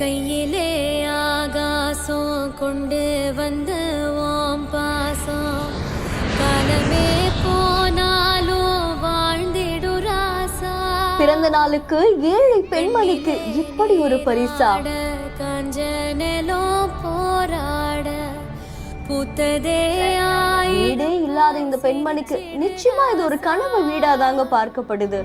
கையிலே ஆகாசம் கொண்டு வந்த ஓம் பாசம் காலமே போனாலும் வாழ்ந்திடு ராசா. பிறந்த நாளுக்கு ஏழை பெண்மணிக்கு இப்படி ஒரு பரிசா? கஞ்சனலோ போராட பூத்ததே வீடே இல்லாத இந்த பெண்மணிக்கு நிச்சயமா இது ஒரு கனவு வீடாதாங்க பார்க்கப்படுது.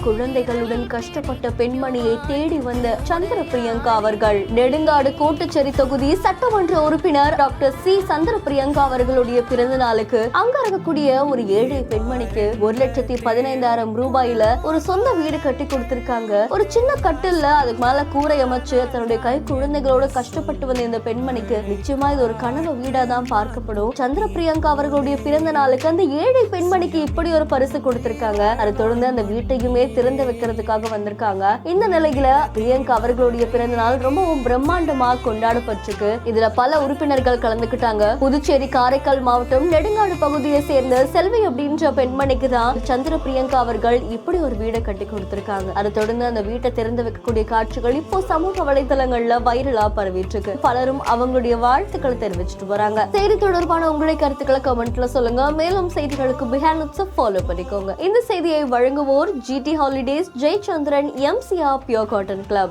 குழந்தைகளுடன் கஷ்டப்பட்ட பெண்மணியை தேடி வந்த சந்திர பிரியங்கா அவர்கள் நெடுங்காடு கோட்டுச்சேரி தொகுதி சட்டமன்ற உறுப்பினர் டாக்டர் சி சந்திர பிரியங்கா அவர்களுடைய பிறந்த நாளுக்கு அங்க இருக்கக்கூடிய ஒரு ஏழை பெண்மணிக்கு 1,15,000 ரூபாயில ஒரு சொந்த வீடு கட்டி கொடுத்திருக்காங்க. ஒரு சின்ன கட்டில்ல அதுக்கு மேல கூரை அமைச்சு தன்னுடைய கை குழந்தைகளோட கஷ்டப்பட்டு வந்த இந்த பெண்மணிக்கு நிச்சயமா இது ஒரு கனவு வீடா தான் பார்க்கப்படும். சந்திர பிரியங்கா அவர்களுடைய பிறந்த நாளுக்கு அந்த ஏழை பெண்மணிக்கு இப்படி ஒரு பரிசு கொடுத்திருக்காங்க. அதை தொடர்ந்து அந்த வீட்டையுமே திறந்து வைக்கிறதுக்காக வந்திருக்காங்க. இந்த நிலையில பிரியங்கா அவர்களுடைய பிறந்த நாள் ரொம்பவும் பிரம்மாண்டமா கொண்டாடப்பட்டிருக்கு. இதுல பல உறுப்பினர்கள் கலந்துக்கிட்டாங்க. புதுச்சேரி காரைக்கால் மாவட்டம் நெடுங்காடு பகுதியை சேர்ந்த செல்வி அப்படின்ற பெண்மணிக்கு தான் சந்திர பிரியங்கா அவர்கள் இப்படி ஒரு வீடை கட்டி கொடுத்திருக்காங்க. அதை தொடர்ந்து அந்த வீட்டை திறந்து வைக்கக்கூடிய காட்சிகள் இப்போ சமூக வலைதளங்கள்ல வைரலா பரவிட்டு இருக்கு. பலரும் அவங்களுடைய வாழ்த்துக்களை தெரிவிச்சுட்டு வராங்க. செய்தி தொடர்பான உங்களுடைய கருத்துக்களை கமெண்ட்ல சொல்லுங்க. மேலும் செய்திகளுக்கு பிஹேண்ட் ஃபாலோ பண்ணிக்கோங்க. இந்த செய்தியை வழங்குவோர் GT Holidays, Jaychandran, MCR Pure Cotton Club.